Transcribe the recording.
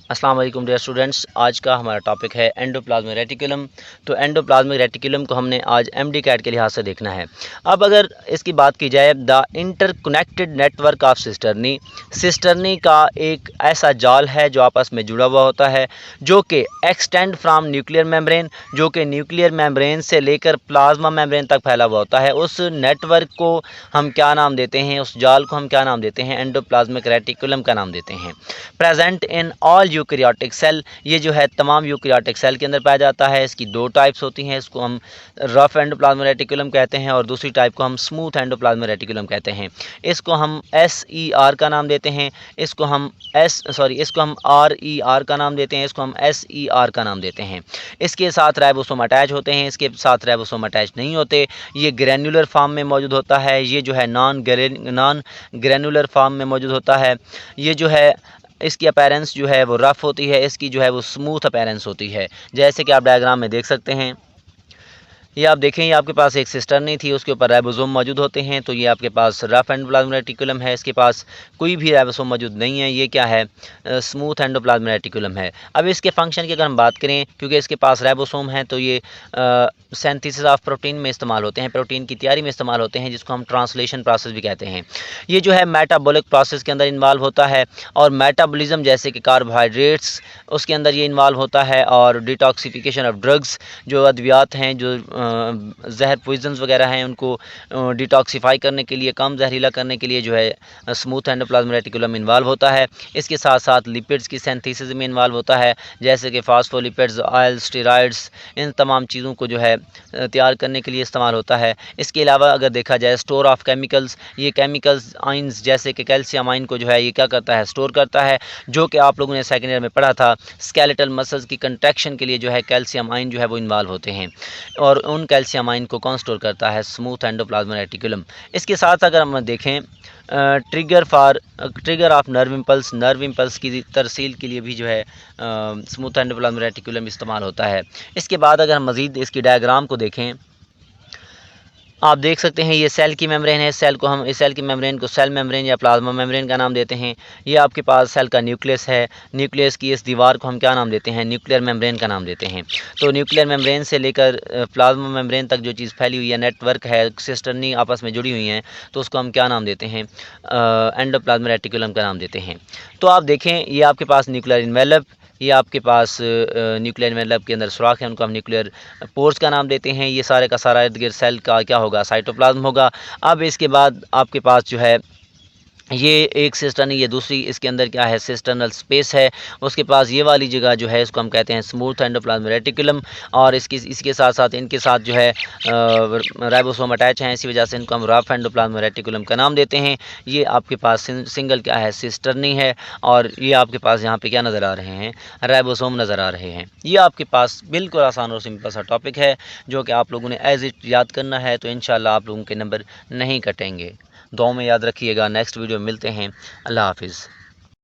अस्सलाम वालेकुम dear students. आज का हमारा टॉपिक है एंडोप्लाज्मिक रेटिकुलम। तो एंडोप्लाज्मिक रेटिकुलम को हमने आज एमडी कैट के लिहाज से देखना है। अब अगर इसकी बात की जाए, the interconnected network of cisternae का एक ऐसा जाल है जो आपस में जुड़ा हुआ होता है, जो कि एक्सटेंड फ्राम न्यूक्लियर मेम्ब्रेन, जो कि न्यूक्लियर मेम्ब्रेन से लेकर प्लाज्मा मेम्ब्रेन तक फैला हुआ होता है। उस नेटवर्क को हम क्या नाम देते हैं, उस जाल को हम क्या नाम देते हैं, एंडोप्लाज्मिक रेटिकुलम का नाम देते हैं। Present in all eukaryotic cell, ये जो है तमाम यूकैरियोटिक सेल के अंदर पाया जाता है। इसकी दो टाइप्स होती हैं, इसको हम रफ एंडोप्लाज्मिक रेटिकुलम कहते हैं और दूसरी टाइप को हम स्मूथ एंडोप्लाज्मिक रेटिकुलम कहते हैं। इसको हम SER का नाम देते हैं, इसको हम RER का नाम देते हैं, इसको हम SER का नाम देते हैं। इसके साथ राइबोसोम अटैच होते हैं, इसके साथ राइबोसोम अटैच नहीं होते। ये ग्रैनुलर फॉर्म में मौजूद होता है, ये जो है नॉन ग्रैनुलर फॉर्म में मौजूद होता है। ये जो है इसकी अपीयरेंस जो है वो रफ़ होती है, इसकी जो है वो स्मूथ अपीयरेंस होती है, जैसे कि आप डायग्राम में देख सकते हैं। ये आप देखें, ये आपके पास एक सिस्टर्नी थी, उसके ऊपर राइबोसोम मौजूद होते हैं। तो ये आपके पास रफ एंडोप्लाज्मिक रेटिकुलम है, इसके पास कोई भी राइबोसोम मौजूद नहीं है। ये क्या है, स्मूथ एंडोप्लाज्मिक रेटिकुलम है। अब इसके फंक्शन की अगर हम बात करें, क्योंकि इसके पास राइबोसोम है, तो ये सिंथेसिस ऑफ प्रोटीन में इस्तेमाल होते हैं, प्रोटीन की तैयारी में इस्तेमाल होते हैं, जिसको हम ट्रांसलेशन प्रोसेस भी कहते हैं। ये जो है मेटाबॉलिक प्रोसेस के अंदर इन्वॉल्व होता है, और मेटाबॉलिज्म जैसे कि कार्बोहाइड्रेट्स उसके अंदर ये इन्वॉल्व होता है, और डिटॉक्सिफिकेशन ऑफ ड्रग्स, जो अद्वियात हैं, जो जहर पॉइजन्स वगैरह हैं, उनको डिटॉक्सिफाई करने के लिए, कम जहरीला करने के लिए जो है स्मूथ एंडोप्लाज्मिक रेटिकुलम इन्वॉल्व होता है। इसके साथ साथ लिपिड्स की सिंथेसिस में इन्वॉल्व होता है, जैसे कि फास्फोलिपिड्स, ऑयल, स्टेरॉइड्स, इन तमाम चीज़ों को जो है तैयार करने के लिए इस्तेमाल होता है। इसके अलावा अगर देखा जाए, स्टोर ऑफ केमिकल्स, ये केमिकल्स आइंस जैसे कि कैल्शियम आइन को जो है ये क्या करता है, स्टोर करता है, जो कि आप लोगों ने सेकेंड ईयर में पढ़ा था। स्केलेटल मसल्स की कंट्रैक्शन के लिए जो है कैल्शियम आइन जो है वो इन्वॉल्व होते हैं, और उन कैल्शियम आइन को कौन स्टोर करता है, स्मूथ एंडोप्लाज्मिक रेटिकुलम। इसके साथ अगर हम देखें, ट्रिगर ऑफ नर्व इम्पल्स की तरसील के लिए भी जो है स्मूथ एंडोप्लाज्मिक रेटिकुलम इस्तेमाल होता है। इसके बाद अगर हम मज़ीद इसकी डायग्राम को देखें, आप देख सकते हैं ये सेल की मेम्ब्रेन है। इस सेल की मेम्ब्रेन को सेल मेम्ब्रेन या प्लाज्मा मेम्ब्रेन का नाम देते हैं। ये आपके पास सेल का न्यूक्लियस है, न्यूक्लियस की इस दीवार को हम क्या नाम देते हैं, न्यूक्लियर मेम्ब्रेन का नाम देते हैं। तो न्यूक्लियर मेम्ब्रेन से लेकर प्लाज्मा मेम्ब्रेन तक जो चीज़ फैली हुई है, नेटवर्क है, सिस्टर्नी आपस में जुड़ी हुई हैं, तो उसको हम क्या नाम देते हैं, एंडोप्लाज्मिक रेटिकुलम का नाम देते हैं। तो आप देखें, ये आपके पास न्यूक्लियर इन्वेलप, ये आपके पास न्यूक्लियर इन्वेलप के अंदर सुराख है, उनको हम न्यूक्लियर पोर्स का नाम देते हैं। ये सारे का सारा इर्द गिर्द सेल का क्या होगा, साइटोप्लाज्म होगा। अब इसके बाद आपके पास जो है ये एक सिस्टर्न, ये दूसरी, इसके अंदर क्या है, सिस्टर्नल स्पेस है। उसके पास ये वाली जगह जो है इसको हम कहते हैं स्मूथ एंडोप्लाज्मिक रेटिकुलम, और इसके साथ साथ इनके साथ जो है राइबोसोम अटैच हैं, इसी वजह से इनको हम रफ एंडोप्लाज्मिक रेटिकुलम का नाम देते हैं। ये आपके पास सिंगल क्या है, सिस्टर्नी है, और ये आपके पास यहाँ पे क्या नज़र आ रहे हैं, राइबोसोम नज़र आ रहे हैं। ये आपके पास बिल्कुल आसान और सिंपल सा टॉपिक है, जो कि आप लोगों ने एज इट याद करना है, तो इंशाल्लाह आप लोगों के नंबर नहीं कटेंगे। दुआ में याद रखिएगा। नेक्स्ट वीडियो में मिलते हैं। अल्लाह हाफिज़।